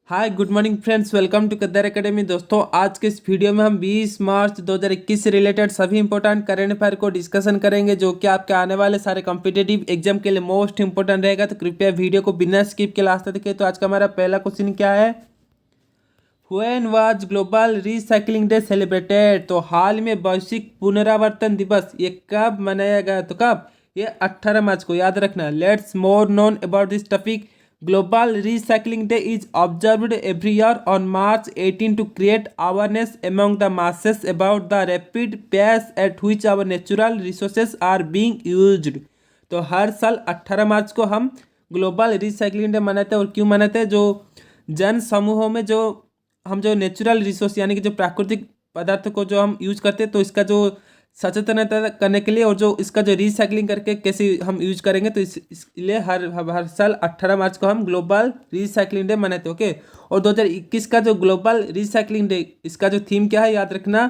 Hi good morning friends, welcome to Kaddar academy. दोस्तों, आज के इस वीडियो में हम 20 मार्च 2021 से रिलेटेड सभी इंपॉर्टेंट करंट अफेयर को डिस्कशन करेंगे, जो कि आपके आने वाले सारे कॉम्पिटिटिव एग्जाम के लिए मोस्ट इंपॉर्टेंट रहेगा। तो कृपया वीडियो को बिना स्किप के लास्ट तक देखिए। तो आज का हमारा पहला क्वेश्चन क्या है? When was global recycling day celebrated? तो हाल में वैश्विक पुनरावर्तन दिवस ये कब मनाया गया? तो कब? ये 18 मार्च को, याद रखना। Let's more known about this topic. Global recycling day is observed every year on March 18 to create awareness among the masses about the rapid pace at which our natural resources are being used. तो हर साल 18 March को हम global recycling day मनाते हैं। और क्यों मनाते हैं? जो जन समूहों में जो हम जो नेचुरल रिसोर्स यानी कि जो प्राकृतिक पदार्थ को जो हम यूज करते हैं, तो इसका जो सचेतनता करने के लिए और जो इसका जो रिसाइकलिंग करके कैसे हम यूज करेंगे, तो इसलिए हर साल 18 मार्च को हम ग्लोबल रिसाइकलिंग डे मनाते हैं। ओके। और 2021 का जो ग्लोबल रिसाइकलिंग डे, इसका जो थीम क्या है, याद रखना।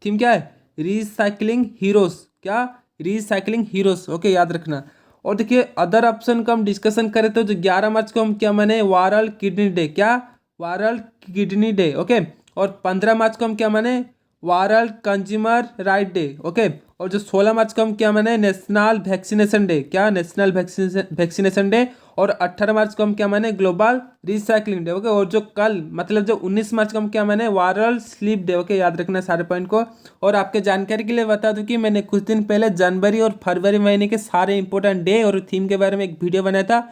थीम क्या है? Recycling heroes. क्या? Recycling heroes. ओके, याद रखना। और देखिए, अदर ऑप्शन का हम डिस्कशन करें तो जो 11 मार्च को हम क्या मनाए? World kidney day. क्या? World kidney day. ओके। और 15 मार्च को हम क्या माने? World consumer right day. Okay. और जो 16 मार्च को हम क्या माने? National vaccination day. क्या? National vaccination day. और 18 मार्च को हम क्या माने? Global recycling day. ओके। और जो कल मतलब जो 19 मार्च को हम क्या माने? World sleep day. ओके, याद रखना सारे पॉइंट को। और आपके जानकारी के लिए बता दूं कि मैंने कुछ दिन पहले जनवरी और फरवरी महीने के सारे इंपॉर्टेंट डे और थीम के बारे में एक वीडियो बनाया था।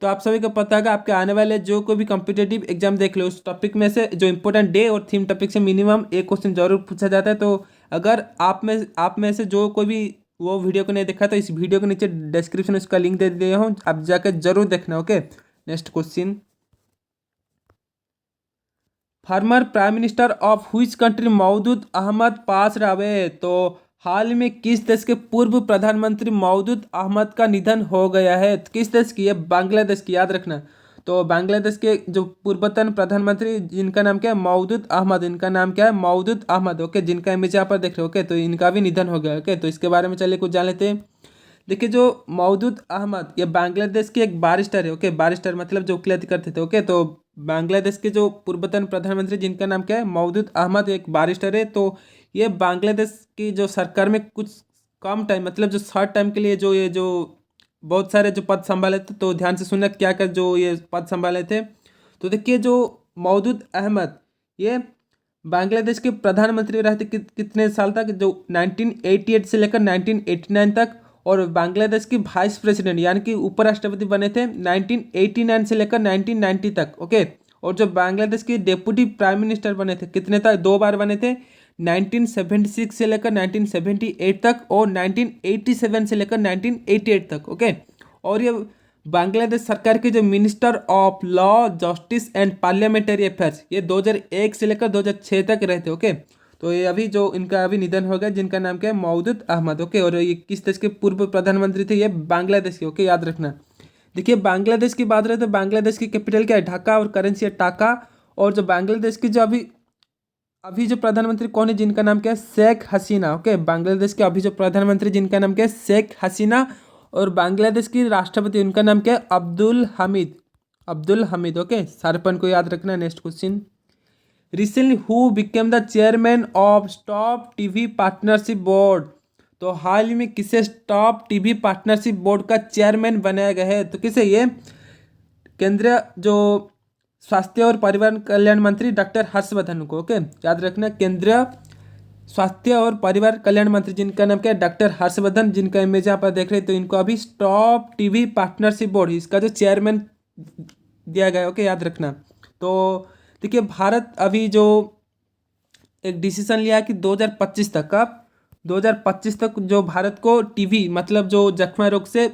तो आप सभी को पता है कि आपके आने वाले जो कोई भी कॉम्पिटेटिव एग्जाम देख लो, उस टॉपिक में से जो इंपॉर्टेंट डे और थीम टॉपिक से मिनिमम एक क्वेश्चन जरूर पूछा जाता है। तो अगर आप में से जो कोई भी वो वीडियो को नहीं देखा, तो इस वीडियो के नीचे डिस्क्रिप्शन में उसका लिंक दे दिया हूँ, आप जाकर जरूर देखना। Okay. Next question. Former prime minister of which country Maudood Ahmed pass away? तो हाल में किस देश के पूर्व प्रधानमंत्री मौदूद अहमद का निधन हो गया है? तो किस देश की है? बांग्लादेश की, याद रखना। तो बांग्लादेश के जो पूर्वतन प्रधानमंत्री, जिनका नाम क्या है? मौदूद अहमद। इनका नाम क्या है? मौदूद अहमद। ओके, जिनका इमेज यहाँ पर देख रहे हो। ओके, तो इनका भी निधन हो गया। ओके, तो इसके बारे में चलिए कुछ जान लेते हैं। देखिए, जो मौदूद अहमद ये बांग्लादेश के एक बारिस्टर है। ओके, बारिस्टर मतलब जो वकीलाती करते थे। ओके, तो बांग्लादेश के जो पूर्वतन प्रधानमंत्री, जिनका नाम क्या है? मौदूद अहमद, एक बारिस्टर है। तो ये बांग्लादेश की जो सरकार में कुछ कम टाइम मतलब जो शॉर्ट टाइम के लिए जो ये जो बहुत सारे जो पद संभाले थे। तो ध्यान से सुनना क्या क्या जो ये पद संभाले थे। तो देखिए, जो मौदूद अहमद ये बांग्लादेश के प्रधानमंत्री रहे थे कितने साल तक? जो 1988 से लेकर 1989 तक। और बांग्लादेश की वाइस प्रेसिडेंट यानी कि उपराष्ट्रपति बने थे 1989 से लेकर 1990 तक। ओके। और जो बांग्लादेश के डेप्यूटी प्राइम मिनिस्टर बने थे कितने तक? 2 बार बने थे, 1976 से लेकर 1978 तक और 1987 से लेकर 1988 तक। ओके। और ये बांग्लादेश सरकार के जो minister of law, justice and parliamentary affairs, ये 2001 से लेकर 2006 तक रहते। ओके। तो ये अभी जो इनका अभी निधन हो गया, जिनका नाम क्या है? मौदूद अहमद। ओके। और ये किस देश के पूर्व प्रधानमंत्री थे? ये बांग्लादेश के। ओके, याद रखना। देखिए, बांग्लादेश की बात रहे तो बांग्लादेश की कैपिटल क्या है? ढाका। और करेंसी है टाका। और जो बांग्लादेश की जो अभी अभी जो प्रधानमंत्री कौन है? जिनका नाम क्या है? शेख हसीना। ओके, बांग्लादेश के अभी जो प्रधानमंत्री, जिनका नाम क्या है? शेख हसीना। और बांग्लादेश की राष्ट्रपति, उनका नाम क्या है? अब्दुल हमीद। अब्दुल हमीद। ओके, सारपन को याद रखना। Next question. Recently who became the chairman of stop TV partnership board? तो हाल ही में किसे स्टॉप टीवी पार्टनरशिप बोर्ड का चेयरमैन बनाया गया है? तो किसे? ये केंद्रीय जो स्वास्थ्य और परिवार कल्याण मंत्री डॉक्टर हर्षवर्धन को। ओके, याद रखना। केंद्रीय स्वास्थ्य और परिवार कल्याण मंत्री, जिनका नाम क्या है? डॉक्टर हर्षवर्धन, जिनका इमेज यहाँ पर देख रहे हैं। तो इनको अभी स्टॉप टीवी पार्टनरशिप बोर्ड, इसका जो चेयरमैन दिया गया है। ओके, याद रखना। तो देखिए, भारत अभी जो एक डिसीजन लिया है कि 2025 तक का 2025 तक जो भारत को टीवी मतलब जो जख्मा रोग से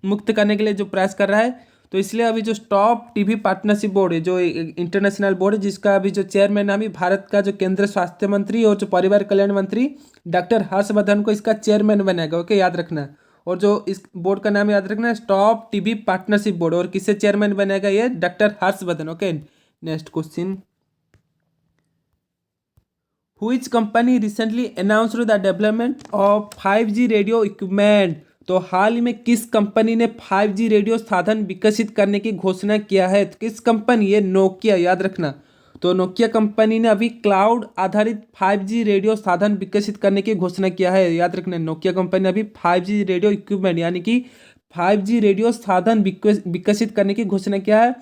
मुक्त करने के लिए जो प्रयास कर रहा है। तो इसलिए अभी जो स्टॉप टीबी पार्टनरशिप बोर्ड है, जो इंटरनेशनल बोर्ड है, जिसका अभी जो चेयरमैन है अभी भारत का जो केंद्रीय स्वास्थ्य मंत्री और जो परिवार कल्याण मंत्री डॉक्टर हर्षवर्धन को इसका चेयरमैन बनाएगा। ओके, याद रखना। और जो इस बोर्ड का नाम याद रखना, स्टॉप टीबी पार्टनरशिप बोर्ड। और किससे चेयरमैन बनेगा? ये doctor Harshvardhan. Okay. Next question. Which company recently announced the development of 5G radio equipment? तो हाल ही में किस कंपनी ने 5G रेडियो साधन विकसित करने की घोषणा किया है? तो किस कंपनी? ये नोकिया, याद रखना। तो नोकिया कंपनी ने अभी क्लाउड आधारित 5G रेडियो साधन विकसित करने की घोषणा किया है। याद रखना, नोकिया कंपनी ने अभी 5G रेडियो इक्विपमेंट यानी कि 5G रेडियो साधन विकसित करने की घोषणा किया है।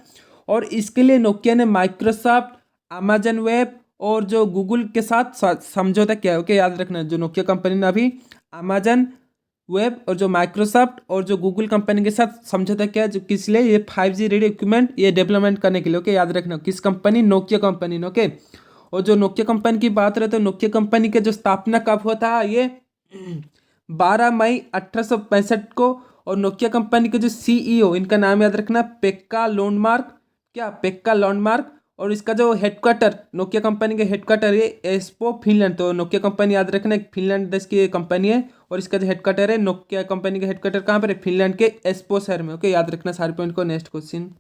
और इसके लिए नोकिया ने माइक्रोसॉफ्ट, अमेजन वेब और जो गूगल के साथ समझौता किया है। ओके, याद रखना, जो नोकिया कंपनी ने अभी अमेजन वेब और जो माइक्रोसॉफ्ट और जो गूगल कंपनी के साथ समझौता किया, जो किस लिए? ये 5G रेडियो इक्विपमेंट ये डेवलपमेंट करने के लिए। ओके, याद रखना, किस कंपनी? नोकिया कंपनी ने। ओके, और जो नोकिया कंपनी की बात रहे तो नोकिया कंपनी के जो स्थापना कब हुआ था? ये 12 मई 1865 को। और नोकिया कंपनी के जो CEO, इनका नाम याद रखना, पेक्का लोनमार्क। क्या? पेक्का लोनमार्क। और इसका जो हेडक्वार्टर, नोकिया कंपनी के हेडक्वार्टर ये एस्पो फिनलैंड। तो नोकिया कंपनी याद रखना एक फिनलैंड देश की कंपनी है और इसका जो हेडक्वार्टर है, नोकिया कंपनी का हेडक्वार्टर कहाँ पर है? फिनलैंड के एस्पो शहर में। ओके, याद रखना सारे पॉइंट को। Next question,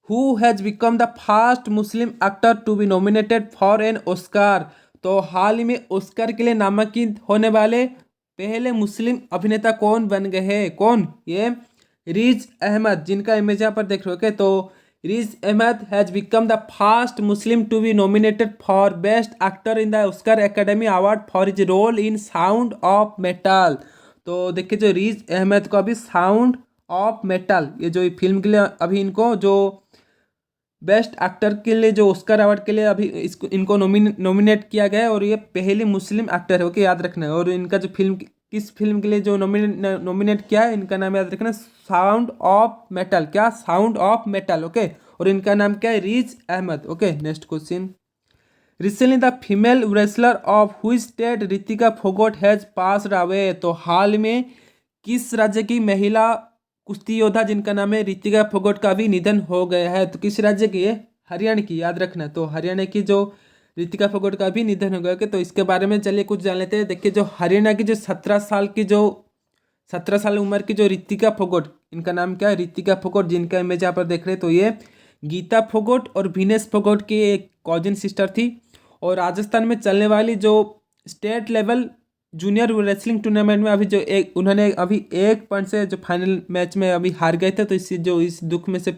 who has become the first Muslim actor to be nominated for an Oscar? तो हाल ही में ऑस्कर के लिए नामांकित होने वाले पहले मुस्लिम अभिनेता कौन बन गए हैं? कौन? ये रिज अहमद, जिनका इमेज यहाँ पर देख रहे हो। ओके, तो Riz Ahmed has become the first Muslim to be nominated for best actor in the Oscar Academy Award for his role in Sound of Metal. तो देखिए, जो रिज अहमद को अभी साउंड ऑफ मेटल, ये जो फिल्म के लिए अभी इनको जो बेस्ट एक्टर के लिए जो ऑस्कर अवार्ड के लिए अभी इसको इनको नॉमिनेट किया गया है और ये पहले मुस्लिम एक्टर है। ओके, याद रखना है। और इनका जो फिल्म, किस फिल्म के लिए जो नॉमिनेट किया है, इनका नाम याद रखना, साउंड ऑफ मेटल। क्या? Sound of metal. ओके, और इनका नाम क्या है? Riz Ahmed. Okay, next question, recently the female wrestler of which state Ritika Phogat has passed away? तो हाल में किस राज्य की महिला कुश्ती योद्धा जिनका नाम है रितिका फोगोट का भी निधन हो गया है? तो किस राज्य की है? हरियाणा की, याद रखना। तो हरियाणा की जो रितिका फोगोट का भी निधन हो गया। ओके, तो इसके बारे में चलिए कुछ जान लेते हैं। देखिए, जो हरियाणा की जो 17 साल उम्र की जो रितिका फोगोट, इनका नाम क्या है? रितिका फोगोट, जिनका इमेज यहाँ पर देख रहे हैं। तो ये गीता फोगोट और विनेश फोगोट की एक कॉजन सिस्टर थी। और राजस्थान में चलने वाली जो state level junior wrestling tournament में अभी जो एक उन्होंने अभी 1 पॉइंट से जो फाइनल मैच में अभी हार गए थे। तो इस दुख में से,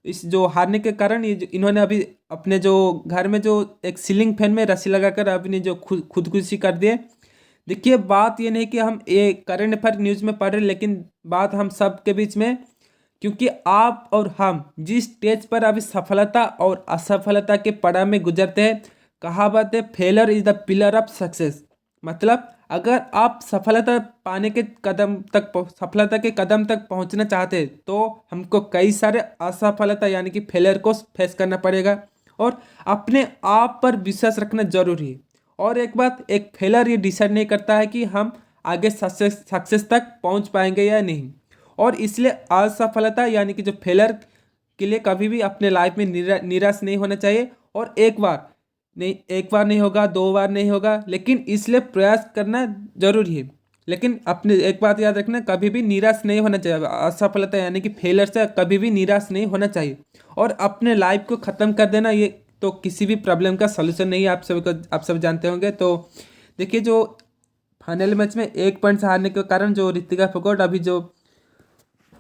इस जो हारने के कारण इन्होंने अभी अपने जो घर में जो एक सीलिंग फैन में रस्सी लगाकर अपनी जो खुदकुशी कर दिए। देखिए, बात ये नहीं कि हम ये करंट अफेयर न्यूज़ में पढ़ रहे, लेकिन बात हम सब के बीच में, क्योंकि आप और हम जिस स्टेज पर अभी सफलता और असफलता के पड़ाव में गुजरते हैं, कहावत है, failure is the pillar of success. मतलब अगर आप सफलता के कदम तक पहुंचना चाहते हैं तो हमको कई सारे असफलता यानी कि फेलियर को फेस करना पड़ेगा और अपने आप पर विश्वास रखना जरूरी है। और एक बात, एक फेलियर ये डिसाइड नहीं करता है कि हम आगे सक्सेस तक पहुंच पाएंगे या नहीं। और इसलिए असफलता यानी कि जो फेलियर के लिए कभी भी अपने लाइफ में निराश नहीं होना चाहिए। और एक बार नहीं होगा, 2 बार नहीं होगा, लेकिन इसलिए प्रयास करना जरूरी है। लेकिन अपने एक बात याद रखना, कभी भी निराश नहीं होना चाहिए। असफलता यानी कि फेलियर से कभी भी निराश नहीं होना चाहिए और अपने लाइफ को ख़त्म कर देना, ये तो किसी भी प्रॉब्लम का सलूशन नहीं है। आप सब जानते होंगे। तो देखिए, जो फाइनल मैच में 1 पॉइंट से हारने के कारण जो रितिका फोगोट अभी जो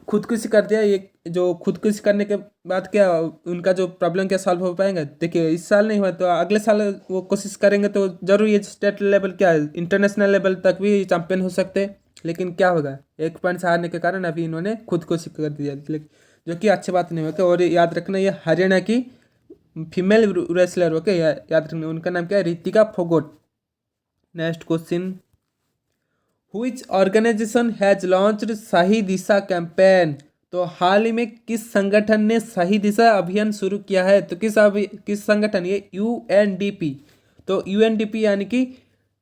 खुदकुशी कर दिया, ये जो खुदकुशी करने के बाद क्या उनका जो प्रॉब्लम क्या सॉल्व हो पाएंगे? देखिए, इस साल नहीं हुआ तो अगले साल वो कोशिश करेंगे तो जरूर ये स्टेट लेवल क्या है, इंटरनेशनल लेवल तक भी चैंपियन हो सकते हैं। लेकिन क्या होगा, 1 पॉइंट से हारने के कारण अभी इन्होंने खुदकुशी कर दिया, जो कि अच्छी बात नहीं होगी। और याद रखना, ये हरियाणा की फीमेल रेसलर। ओके, याद रखना, उनका नाम क्या है? Ritika Phogat. Next question, Which organization has launched सही दिशा कैंपेन? तो हाल ही में किस संगठन ने सही दिशा अभियान शुरू किया है? तो किस संगठन? ये UNDP। तो UNDP यानी कि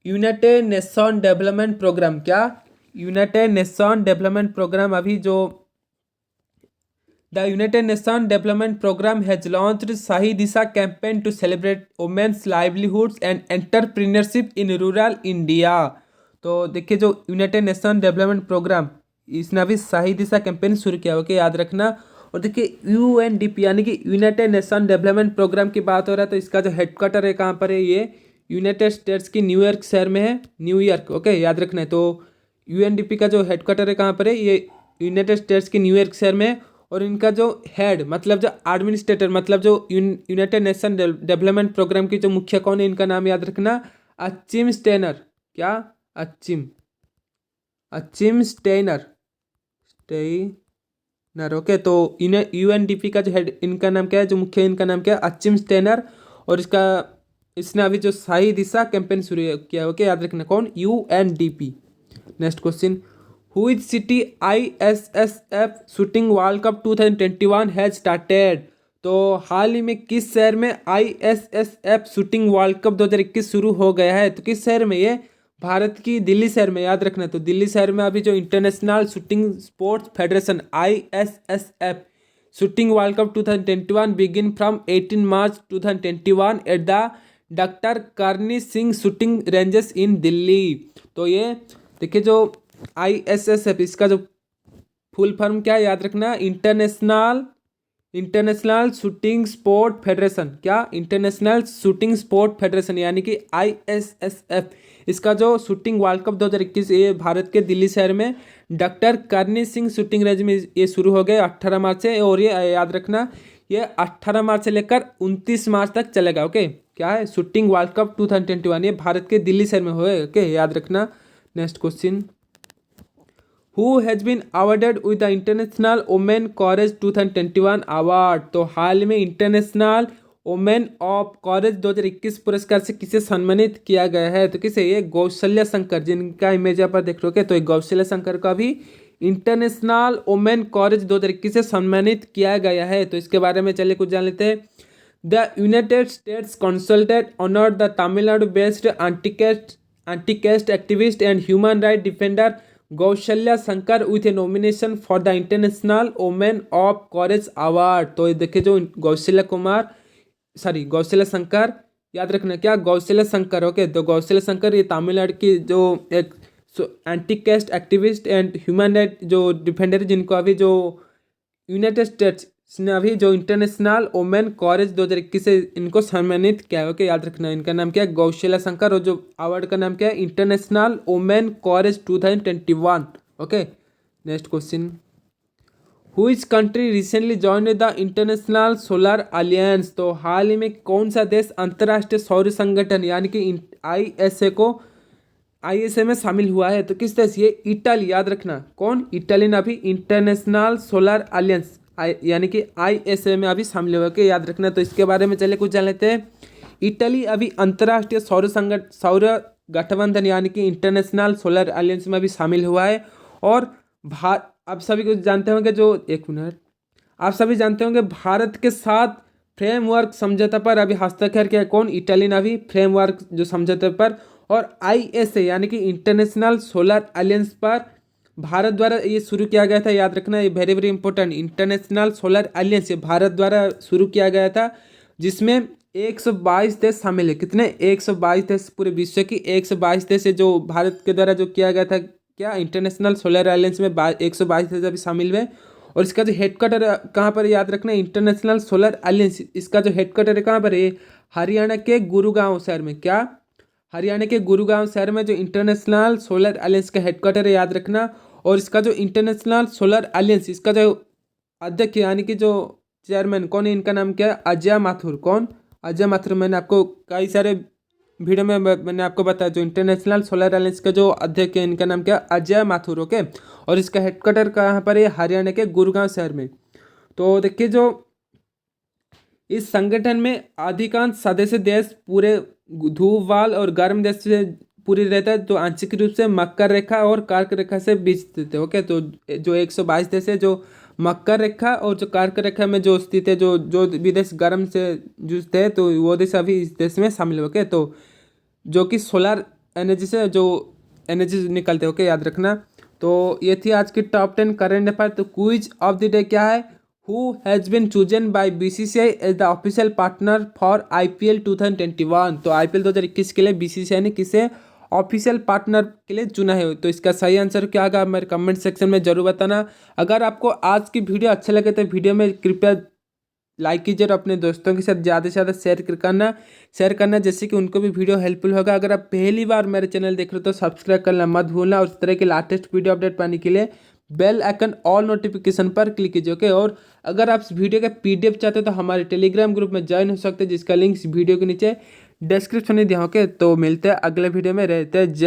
यूनाइटेड नेशन डेवलपमेंट प्रोग्राम। क्या? United Nation development programme. अभी जो the United Nation development programme has launched Sahi Disha campaign to celebrate women's livelihoods and entrepreneurship in rural India. तो देखिए, जो यूनाइटेड नेशन डेवलपमेंट प्रोग्राम, इसने अभी सही दिशा कैंपेन शुरू किया। ओके, याद रखना। और देखिए, UNDP यानी कि यूनाइटेड नेशन डेवलपमेंट प्रोग्राम की बात हो रहा है तो इसका जो हेडक्वार्टर है कहाँ पर है? ये यूनाइटेड स्टेट्स की न्यूयॉर्क शहर में है, न्यूयॉर्क। ओके, याद रखना है। तो यूएनडीपी का जो हेडक्वार्टर है कहाँ पर है, ये यूनाइटेड स्टेट्स के न्यूयॉर्क शहर में है। और इनका जो हेड मतलब जो एडमिनिस्ट्रेटर मतलब जो यूनाइटेड नेशन डेवलपमेंट प्रोग्राम की जो मुखिया कौन है, इनका नाम याद रखना, अचिम स्टेनर। क्या? Achim Achim Steiner Steiner okay. तो यूएनडीपी का जो हेड इनका नाम क्या है, जो मुख्य इनका नाम क्या है, अचिम स्टेनर। और इसने अभी जो सही दिशा कैंपेन शुरू किया, ओके याद रखना, कौन? UNDP. Next question, which city ISSF shooting world cup 2021 has started? तो हाल ही में किस शहर में आईएसएसएफ शूटिंग वर्ल्ड कप 2021 शुरू हो गया है? तो किस शहर में ये? भारत की दिल्ली शहर में, याद रखना। तो दिल्ली शहर में अभी जो international shooting sports federation ISSF shooting world cup 2021 begin from 18 March 2021 at the doctor Karni Singh shooting ranges in Delhi. तो ये देखिए जो आईएसएसएफ, इसका जो फुल फॉर्म क्या है याद रखना, इंटरनेशनल शूटिंग स्पोर्ट फेडरेशन। क्या? इंटरनेशनल शूटिंग स्पोर्ट फेडरेशन यानी कि आईएसएसएफ। इसका जो शूटिंग वर्ल्ड कप 2021 ये भारत के दिल्ली शहर में doctor Karni Singh shooting range में ये शुरू हो गया 18 मार्च से। और ये याद रखना, ये 18 मार्च से लेकर 29 मार्च तक चलेगा। ओके, क्या है? शूटिंग वर्ल्ड कप 2021, ये भारत के दिल्ली शहर में हुए। ओके, याद रखना। Next question, who has been awarded with the international women courage 2021 award? तो हाल में इंटरनेशनल वुमेन ऑफ कॉरेज 2021 पुरस्कार से किसे सम्मानित किया गया है? तो किसे? ये कौशल्या शंकर, जिनका इमेज यहाँ पर देख रहे हो। तो कौशल्या शंकर का भी इंटरनेशनल वुमेन कॉरेज 2021 से सम्मानित किया गया है। तो इसके बारे में चलिए कुछ जान लेते हैं। The United States consulted honour the Tamil Nadu based anti-caste activist and human rights defender Kaushalya Shankar with a nomination for the International Women of Courage Award। तो ये देखिए जो कौशल्या शंकर, याद रखना, क्या? कौशल्या शंकर। ओके, तो कौशल्या शंकर ये तमिलनाडु की जो एक anti caste activist and human right जो डिफेंडर, जिनको अभी जो यूनाइटेड स्टेट्स ने अभी जो इंटरनेशनल वुमेन कॉरेज 2021 से इनको सम्मानित किया है। ओके, याद रखना, इनका नाम क्या है? कौशल्या शंकर। और जो अवार्ड का नाम क्या है? International women courage 2021। Okay, next question, which country recently joined the international solar alliance? तो हाल ही में कौन सा देश अंतर्राष्ट्रीय सौर संगठन यानी कि आईएसए में शामिल हुआ है? तो किस देश? ये इटली। याद रखना, कौन? इटली ने अभी इंटरनेशनल सोलर अलियंस यानी कि आईएसए में अभी शामिल हुआ के, याद रखना। तो इसके बारे में चलिए कुछ जान लेते हैं। इटली अभी अंतर्राष्ट्रीय सौर गठबंधन यानी कि इंटरनेशनल सोलर अलियंस में अभी शामिल हुआ है। और आप सभी को जानते होंगे जो, एक मिनट, आप सभी जानते होंगे भारत के साथ फ्रेमवर्क समझौता पर अभी हस्ताक्षर किया। कौन? इटली ने अभी फ्रेमवर्क जो समझौते पर। और आईएसए यानी कि इंटरनेशनल सोलर अलियंस पर भारत द्वारा ये शुरू किया गया था। याद रखना, ये very very important. International solar alliance ये भारत द्वारा शुरू किया गया था, जिसमें 122 देश शामिल है। कितने? 122 देश, पूरे विश्व की 122 देश है जो भारत के द्वारा जो किया गया था। क्या? इंटरनेशनल सोलर अलियंस में 122 देश अभी शामिल हुए। और इसका जो हेडक्वार्टर कहाँ पर, याद रखना, इंटरनेशनल सोलर अलियंस, इसका जो हेडक्वार्टर है कहाँ पर है? हरियाणा के गुरुगांव शहर में। क्या? हरियाणा के गुरुगांव शहर में जो इंटरनेशनल सोलर अलियंस का हेडक्वार्टर है, याद रखना। और इसका जो इंटरनेशनल सोलर अलियंस, इसका जो अध्यक्ष यानी कि जो चेयरमैन कौन है, इनका नाम क्या है? अजय माथुर। कौन? अजय माथुर। मैंने आपको कई सारे वीडियो में मैंने आपको बताया, जो इंटरनेशनल सोलर अलियंस का जो अध्यक्ष है, इनका नाम क्या है? अजय माथुर। ओके, और इसका हेडक्वार्टर कहाँ पर है? हरियाणा के गुरुगांव शहर में। तो देखिए जो इस संगठन में अधिकांश सदस्य देश पूरे धूप वाल और गर्म देश से पूरी रहता है, तो आंशिक रूप से मकर रेखा और कर्क रेखा से बीच स्थित है। ओके, तो जो 122 देश है जो मकर रेखा और जो कर्क रेखा में जो स्थित है, जो विदेश गर्म से जूझते हैं, तो वो देश अभी इस देश में शामिल है। ओके, तो जो कि सोलर एनर्जी से जो एनर्जी निकलते हैं। ओके, याद रखना। तो ये थी आज की टॉप 10 करेंट अफेयर। तो क्विज ऑफ द डे क्या है? Who has been chosen by BCCI as the official partner for IPL 2021? तो IPL 2021 के लिए BCCI ने किसे ऑफिशियल पार्टनर के लिए चुना है? तो इसका सही आंसर क्या होगा, मेरे कमेंट सेक्शन में जरूर बताना। अगर आपको आज की वीडियो अच्छा लगे तो वीडियो में कृपया लाइक कीजिए और अपने दोस्तों के साथ ज़्यादा से ज़्यादा शेयर करना जिससे कि उनको भी वीडियो हेल्पफुल होगा। अगर आप पहली बार मेरे चैनल देख रहे हो तो सब्सक्राइब करना मत भूलना और इस तरह के लेटेस्ट वीडियो अपडेट पाने के लिए बेल आइकन ऑल नोटिफिकेशन पर क्लिक कीजिए। ओके, और अगर आप इस वीडियो का PDF चाहते हो तो हमारे टेलीग्राम ग्रुप में ज्वाइन हो सकते हैं जिसका लिंक इस वीडियो के नीचे डिस्क्रिप्शन में दिया। ओके, तो मिलते हैं अगले वीडियो में। रहते हैं।